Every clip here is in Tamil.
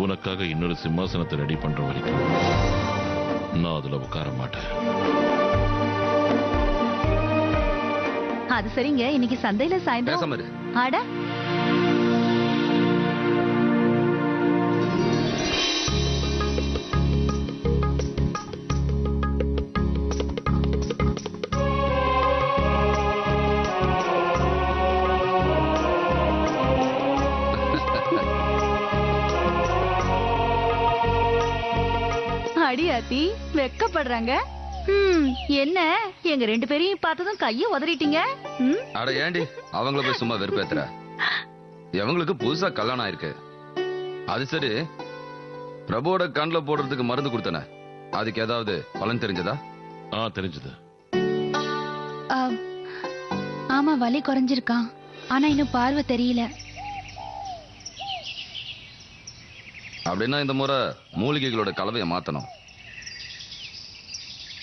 உனக்காக இன்னொரு சிம்மாசனத்தை ரெடி பண்ற வரைக்கும் நான் அதுல உட்கார மாட்டேன். அது சரிங்க, இன்னைக்கு சந்தையில சாயந்தரம். ஆட அடியாத்தி வெக்கப்படுறாங்க. என்ன எங்க ரெண்டு பேரையும் பார்த்ததும் கைய உதறிட்டீங்க? அட ஏண்டி அவங்கள போய் சும்மா வெறுப்பேத்துற? எவங்களுக்கு புதுசா கல்யாணம் ஆயிருக்கு. அது சரி, பிரபுவோட கண்ணுல போடுறதுக்கு மருந்து கொடுத்தன, அதுக்கு ஏதாவது பலன் தெரிஞ்சதா? தெரிஞ்சது. ஆமா, வலி குறைஞ்சிருக்கான். ஆனா இன்னும் பார்வை தெரியல. அப்படின்னா இந்த முறை மூலிகைகளோட கலவையை மாத்தணும்.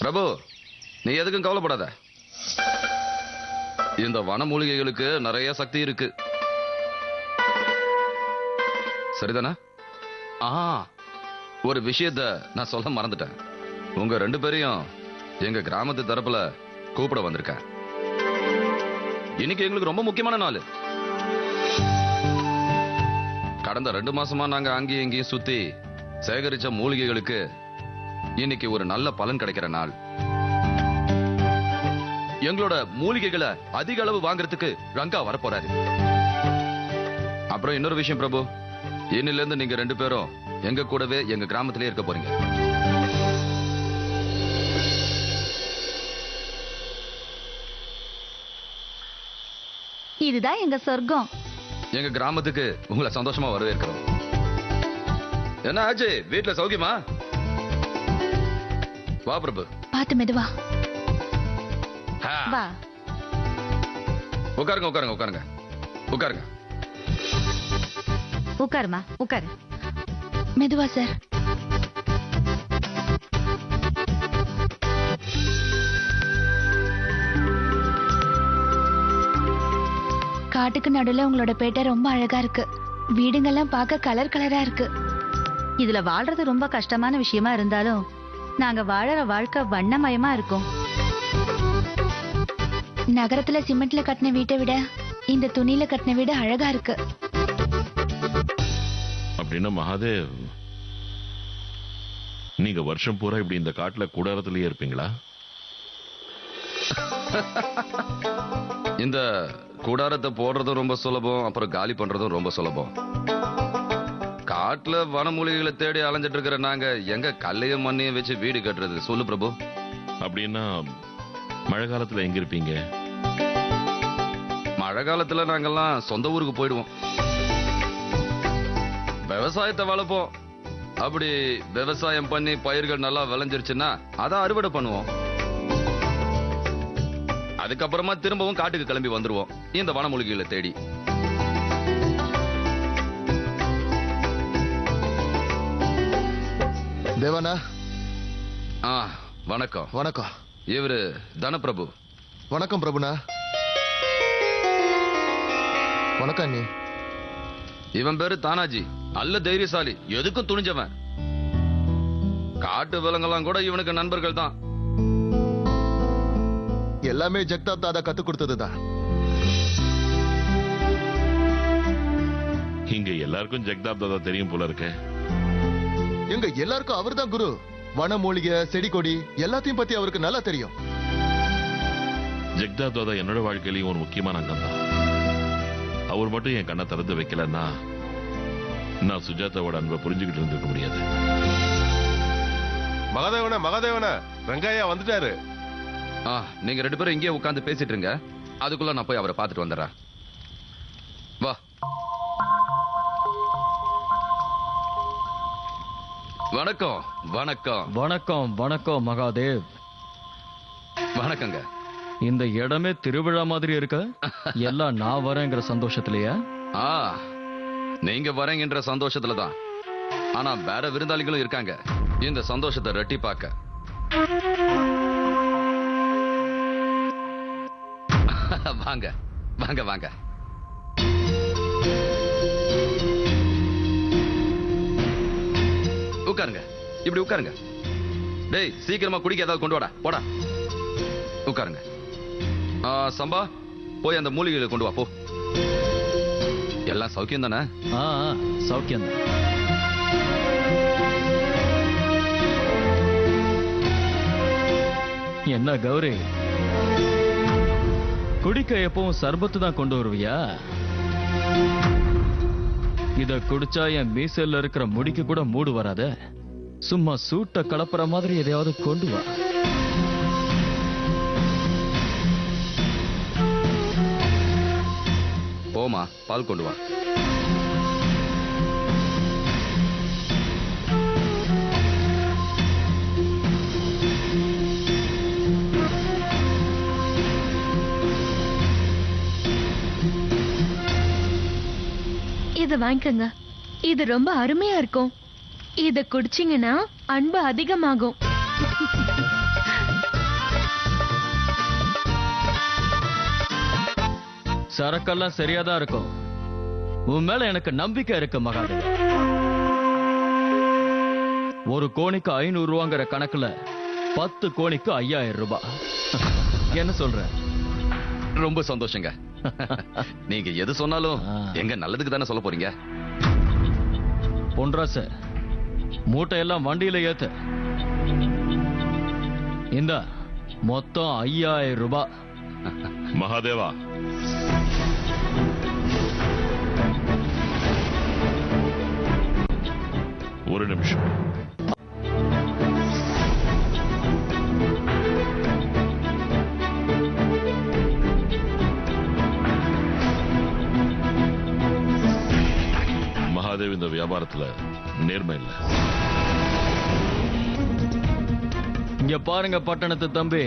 பிரபு, நீ எதுக்கும் கவலைப்படாத. இந்த வன மூலிகைகளுக்கு நிறைய சக்தி இருக்கு. சரிதானே? ஒரு விஷயத்த நான் சொல்ல மறந்துட்டேன். உங்க ரெண்டு பேரையும் எங்க கிராமத்து தரப்புல கூப்பிட வந்திருக்கேன். இன்னைக்கு எங்களுக்கு ரொம்ப முக்கியமான நாள். கடந்த 2 மாசமா நாங்க அங்கேயும் இங்கேயும் சுத்தி சேகரிச்ச மூலிகைகளுக்கு இன்னைக்கு ஒரு நல்ல பலன் கிடைக்கிற நாள். எங்களோட மூலிகைகளை அதிக அளவு வாங்குறதுக்கு ரங்கா வரப்போறாரு. அப்புறம் இன்னொரு விஷயம் பிரபு, இன்னில இருந்து நீங்க ரெண்டு பேரும் எங்க கூடவே எங்க கிராமத்திலே இருக்க போறீங்க. இதுதான் எங்க சொர்க்கம். எங்க கிராமத்துக்கு உங்களை சந்தோஷமா வரவேற்கிறோம். என்ன ஆச்சு, வீட்டுல சௌக்கியமா? வா பிரபு. பாத்து மெதுவா வா. உட்காருங்க உட்காருங்க உட்காருங்க உட்காருங்க. உட்காருமா, உட்காரு. மெதுவா சார். காட்டுக்கு நடுவுல உங்களோட பேட்டை ரொம்ப அழகா இருக்கு. வீடுங்கெல்லாம் பார்க்க கலர் கலரா இருக்கு. இதுல வாழ்றது ரொம்ப கஷ்டமான விஷயமா இருந்தாலும் நாங்க வாழற வாழ்க்கை வண்ணமயமா இருக்கும். நகரத்துல சிமெண்ட்ல கட்டின வீட்டை விட இந்த துணியில கட்டின வீடு அழகா இருக்கு. அப்படின்னா மகாதேவ், நீங்க வருஷம் பூரா இப்படி இந்த காட்டுல கூடாரத்திலேயே இருப்பீங்களா? இந்த கூடாரத்தை போடுறதும் ரொம்ப சுலபம், அப்புறம் காலி பண்றதும் ரொம்ப சுலபம். காட்டுல வனமூலிகளை தேடி அலைஞ்சிட்டு இருக்கிற நாங்க எங்க கல்லையும் மண்ணையும் வச்சு வீடு கட்டுறது? சொல்லு பிரபு. அப்படின்னா மழை காலத்துல எங்க இருப்பீங்க? மழை காலத்துல நாங்கெல்லாம் சொந்த ஊருக்கு போயிடுவோம். விவசாயத்தை வளர்ப்போம். அப்படி விவசாயம் பண்ணி பயிர்கள் நல்லா விளைஞ்சிருச்சுன்னா அதை அறுவடை பண்ணுவோம். அதுக்கப்புறமா திரும்பவும் காட்டுக்கு கிளம்பி வந்துருவோம் இந்த வனமூலிகைகளை தேடி. தேவனா. வணக்கம். வணக்கம். இவரு தனப்பிரபு. வணக்கம் பிரபுனா. வணக்கம் அண்ணி. இவன் பேரு தானாஜி. நல்ல தைரியசாலி, எதுக்கும் துணிஞ்சவன். காட்டு விலங்கெல்லாம் கூட இவனுக்கு நண்பர்கள் தான். எல்லாமே ஜெகதாப் தாதா கத்து கொடுத்ததுதான். இங்க எல்லாருக்கும் ஜெகதாப் தாதா தெரியும் போல இருக்க. எங்க எல்லாருக்கும் அவர் தான் குரு. வன மூலிகை, செடி கொடி எல்லாத்தையும் பத்தி அவருக்கு நல்லா தெரியும். ஜெகதாப் தாதா என்னோட வாழ்க்கையிலையும் ஒரு முக்கியமான அங்கம் தான். அவர் மட்டும் என் கண்ணை திறந்து வைக்கலன்னா நான் சுஜாதாவோட அன்பை புரிஞ்சுக்கிட்டு இருந்திருக்க முடியாது. மகாதேவன மகாதேவன வெங்காயா வந்துட்டாரு. நீங்க ரெண்டு பேரும் இங்கே உட்கார்ந்து பேசிட்டு இருங்க. அதுக்குள்ள நான் போய் அவரை பார்த்துட்டு வந்துடுறேன். வா. வணக்கம். வணக்கம். வணக்கம். வணக்கம் மகாதேவ். வணக்கங்க. இந்த இடமே திருவிழா மாதிரி இருக்க. எல்லாம் நான் வரேங்கிற சந்தோஷத்திலேயா? நீங்க வரேங்கிற சந்தோஷத்துல தான். ஆனா வேற விருந்தாளிகளும் இருக்காங்க இந்த சந்தோஷத்தை ரெட்டிப்பாக்க. வாங்க வாங்க வாங்க. உட்காருங்க, இப்படி உட்காருங்க. டேய் சீக்கிரமா குடிக்க ஏதாவது கொண்டு வாடா, போடா. உட்காருங்க. சம்பா, போய் அந்த மூலிகைகளை கொண்டு வா, போ. எல்லாம் சௌக்கியம் தானே? சௌக்கியம் தான். என்ன கௌரி, குடிக்க எப்பவும் சர்பத்து தான் கொண்டு வருவியா? இத குடிச்சா என் மீசல்ல இருக்கிற முடிக்கு கூட மூடு வராத. சும்மா சூட்ட கலப்புற மாதிரி எதையாவது கொண்டு வா. போமா, பால் கொண்டு வா. இத வாங்கிக்கங்க. இது ரொம்ப அருமையா இருக்கும். இத குடிச்சீங்கன்னா அன்பு அதிகமாகும். சரக்கெல்லாம் சரியாதான் இருக்கும். உன் மேல எனக்கு நம்பிக்கை இருக்கு மகாதேவ். ஒரு கோணிக்கு 500 ரூபாங்கிற கணக்குல 10 கோணிக்கு 5000 ரூபாய். என்ன சொல்ற? ரொம்ப சந்தோஷங்க. நீங்க எது சொன்னாலும் எங்க நல்லதுக்கு தானே சொல்ல போறீங்க. பொன்ராச, மூட்டையெல்லாம் வண்டியில ஏத்து. இந்த மொத்தம் 5000 ரூபாய். மகாதேவா, ஒரு நிமிஷம். மகாதேவ் இந்த வியாபாரத்துல நேர்மை இல்லை. இங்க பாருங்க பட்டணத்து தம்பி,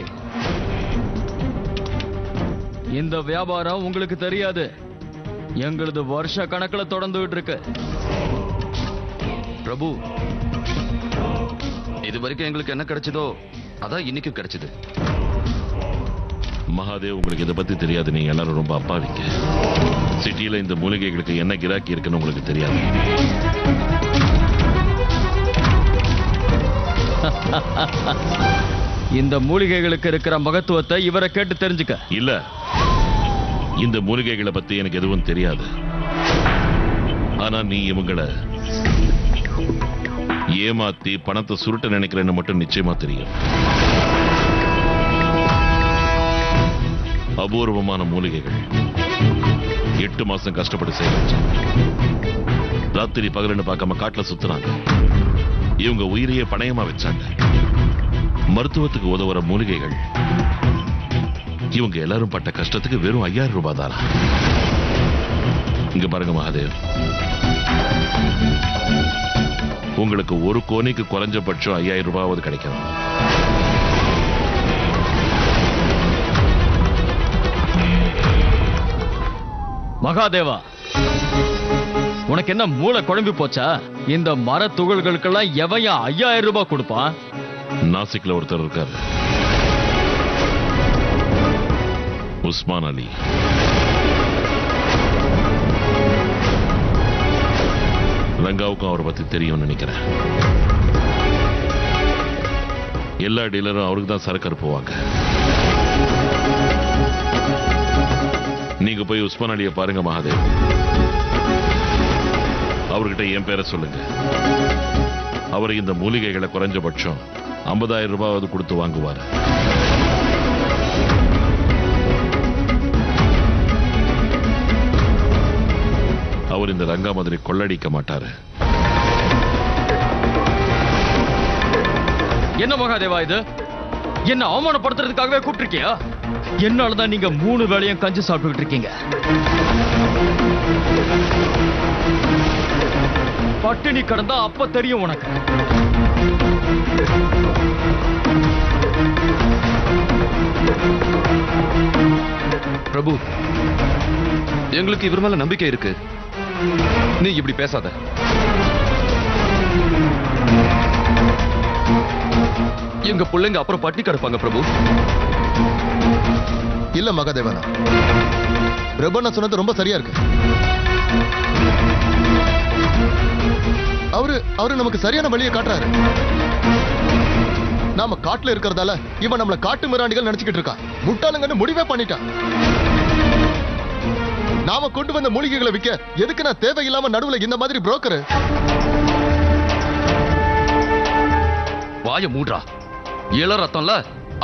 இந்த வியாபாரம் உங்களுக்கு தெரியாது. எங்களது வருஷ கணக்குல தொடர்ந்துகிட்டு இருக்கு. பிரபு, இது வரைக்கும் எங்களுக்கு என்ன கிடைச்சதோ அதான் இன்னைக்கும் கிடைச்சது. மகாதேவ், உங்களுக்கு இதை பத்தி தெரியாது. நீங்க எல்லாரும் ரொம்ப அப்பாவிங்க. சிட்டியில இந்த மூலிகைகளுக்கு என்ன கிராக்கி இருக்குன்னு உங்களுக்கு தெரியாது. இந்த மூலிகைகளுக்கு இருக்கிற மகத்துவத்தை இவரை கேட்டு தெரிஞ்சுக்க. இல்ல, இந்த மூலிகைகளை பத்தி எனக்கு எதுவும் தெரியாது. ஆனா நீ இவங்களை ஏமாத்தி பணத்தை சுருட்ட நினைக்கிறேன்னு மட்டும் நிச்சயமா தெரியும். அபூர்வமான மூலிகைகள் 8 மாசம் கஷ்டப்பட்டு சேகரிச்சு ராத்திரி பகலுன்னு பார்க்காம காட்டுல சுத்துறாங்க. இவங்க உயிரையே பணயமா வச்சாங்க. மருத்துவத்துக்கு உதவுற மூலிகைகள் இவங்க எல்லாரும் பட்ட கஷ்டத்துக்கு வெறும் 5000 ரூபாய் தானா? இங்க பாருங்க மகாதேவ், உங்களுக்கு ஒரு கோணிக்கு குறைஞ்சபட்சம் 5000 ரூபாவது கிடைக்கும். மகாதேவா, உனக்கு என்ன மூளை குழம்பி போச்சா? இந்த மர துகள்களுக்கெல்லாம் எவையா 5000 ரூபாய் கொடுப்பான்? நாசிக்ல ஒருத்தர் இருக்காரு, உஸ்மான் அலி. ரங்காவுக்கும் அவரை பத்தி தெரியும்னு நினைக்கிறேன். எல்லா டீலரும் அவருக்கு தான் சரக்கு அனுப்புவாங்க. நீங்க போய் உஸ்மான் அலியை பாருங்க மகாதேவ். அவர்கிட்ட என் பேரை சொல்லுங்க. அவர் இந்த மூலிகைகளை குறைஞ்சபட்சம் 50,000 ரூபாவது கொடுத்து வாங்குவார். அவர் இந்த ரங்கா மாதிரி கொள்ளடிக்க மாட்டாரு. என்ன மகாதேவா இது? என்ன அவமானப்படுத்துறதுக்காகவே கூப்பிட்டிருக்கியா? என்னாலதான் நீங்க 3 வேளையும் கஞ்சி சாப்பிட்டுக்கிட்டு இருக்கீங்க. பட்டினி கடந்தா அப்ப தெரியும் உனக்கு. பிரபு, எங்களுக்கு இவர் மேல நம்பிக்கை இருக்கு. நீ இப்படி பேசாத. எங்க பிள்ளைங்க அப்புறம் பட்டி கிடப்பாங்க பிரபு. இல்ல மகாதேவனா, பிரபண்ணா சொன்னது ரொம்ப சரியா இருக்கு. அவரு நமக்கு சரியான வழியை காட்டுறாரு. நாம காட்டுல இருக்கிறதால இவன் நம்மள காட்டு மிராண்டிகள் நினைச்சுக்கிட்டு இருக்கான். முட்டாளுங்கன்னு முடிவே பண்ணிட்டான். நாம கொண்டு வந்த மூலிகைகளை விற்க எதுக்கு நான் தேவையில்லாம நடுவுல இந்த மாதிரி புரோக்கர்? வாய மூடுறா. இள ரத்தம்ல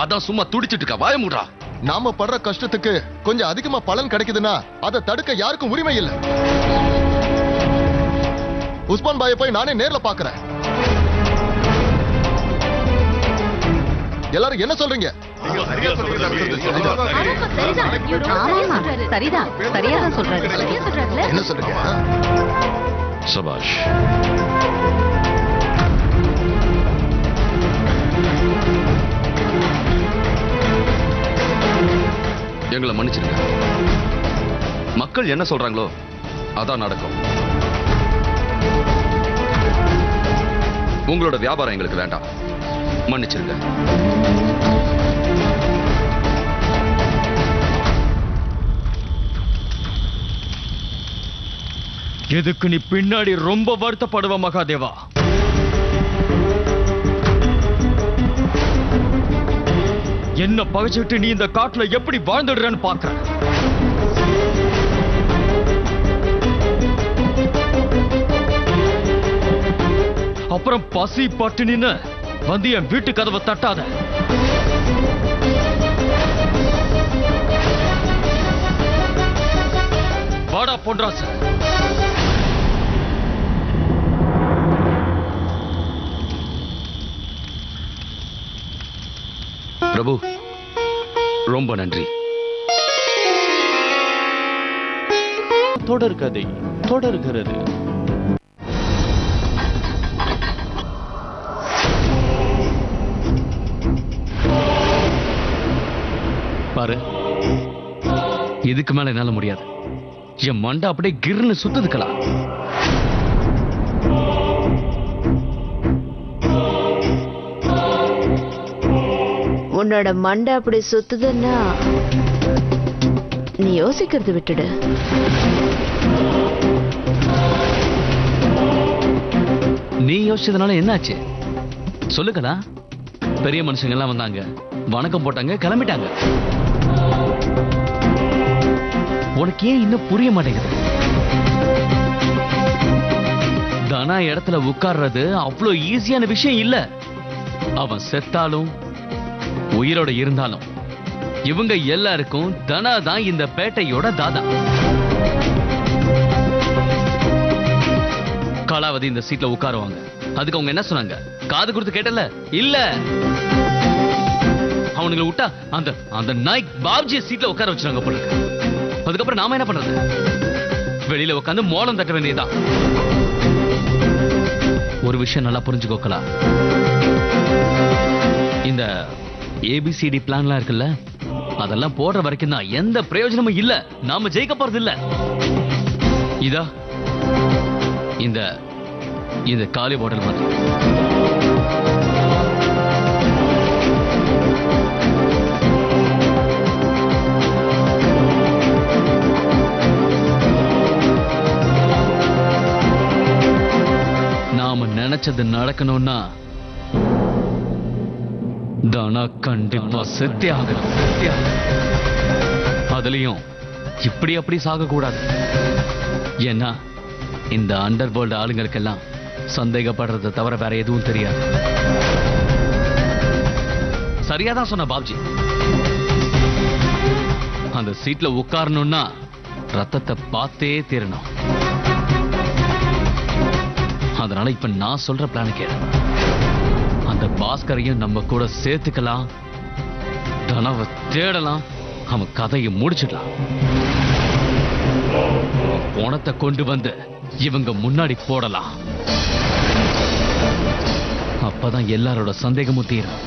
அதான் சும்மா துடிச்சிட்டு இருக்கா. வாய மூடுறா. நாம படுற கஷ்டத்துக்கு கொஞ்சம் அதிகமா பலன் கிடைக்குதுன்னா அதை தடுக்க யாருக்கும் உரிமை இல்லை. உஸ்மான் பாயை போய் நானே நேர்ல பாக்குறேன். எல்லாரும் என்ன சொல்றீங்க? சரிதான், சரியாதான் சொல்றாரு. என்ன சொல்றீங்க? சபாஷ். எங்களை மன்னிச்சிருங்க. மக்கள் என்ன சொல்றாங்களோ அதான் நடக்கும். உங்களோட வியாபாரம் எங்களுக்கு வேண்டாம். மன்னிச்சிருங்க. எதுக்கு நீ பின்னாடி ரொம்ப வருத்தப்படுவ மகாதேவா? என்ன பகைச்சிட்டு நீ இந்த காட்டுல எப்படி வாழ்ந்துடுறன்னு பாக்குற. அப்புறம் பசி பட்டினின்னு வந்து என் வீட்டு கதவை தட்டாத. வாடா பொன்ராசு. பிரபு, ரொம்ப நன்றி. தொடர்கதை தொடர்கிறது. பாரு, இதுக்கு மேல என்னால முடியாது. என் மண்டை அப்படியே கிர்னு சுத்துதுக்கலாம். உன்னோட மண்டை அப்படி சுத்துதுன்னா நீ யோசிக்கிறது விட்டுடு. நீ யோசிச்சதுனால என்னாச்சு சொல்லுங்களா? பெரிய மனுஷங்க எல்லாம் வந்தாங்க, வணக்கம் போட்டாங்க, கிளம்பிட்டாங்க. உனக்கு ஏன் இன்னும் புரிய மாட்டேங்குது? தனா இடத்துல உட்கார்றது அவ்வளோ ஈஸியான விஷயம் இல்ல. அவன் செத்தாலும் உயிரோட இருந்தாலும் இவங்க எல்லாருக்கும் தனா தான் இந்த பேட்டையோட தாதா. கலாவதி இந்த சீட்ல உட்காருவாங்க. அதுக்கு அவங்க என்ன சொன்னாங்க? காது கொடுத்து கேட்டல இல்ல. அவனுங்களை விட்டா அந்த அந்த நாய் பாப்ஜியை சீட்ல உட்கார வச்சாங்க போல. அதுக்கப்புறம் நாம என்ன பண்றது? வெளியில உட்காந்து மோளம் தட்ட வேண்டியதுதான். ஒரு விஷயம் நல்லா புரிஞ்சுக்கோக்கலாம். இந்த ஏபிசிடி பிளான்லாம் இருக்குல்ல, அதெல்லாம் போடுற வரைக்கும் தான் எந்த பிரயோஜனமும் இல்ல. நாம ஜெயிக்க போறது இல்ல. இதா இந்த இந்த காலி பாட்டில் மாதிரி. நாம நினைச்சது நடக்கணும்னா தானா கண்டிப்பா செத்தே ஆகணும். அதுலயும் இப்படி அப்படி சாக கூடாது. ஏன்னா இந்த அண்டர் வேர்ல்டு ஆளுங்களுக்கெல்லாம் சந்தேகப்படுறதை தவிர வேற எதுவும் தெரியாது. சரியாதான் சொன்ன பாப்ஜி. அந்த சீட்ல உட்காரணும்னா ரத்தத்தை பார்த்தே தீரணும். அதனால இப்ப நான் சொல்ற பிளான் கேளு. அந்த பாஸ்கரையும் நம்ம கூட சேர்த்துக்கலாம், தனவை தேடலாம், அவன் கதையை முடிச்சிடலாம். பணத்தை கொண்டு வந்து இவங்க முன்னாடி போடலாம். அப்பதான் எல்லாரோட சந்தேகமும் தீரும்.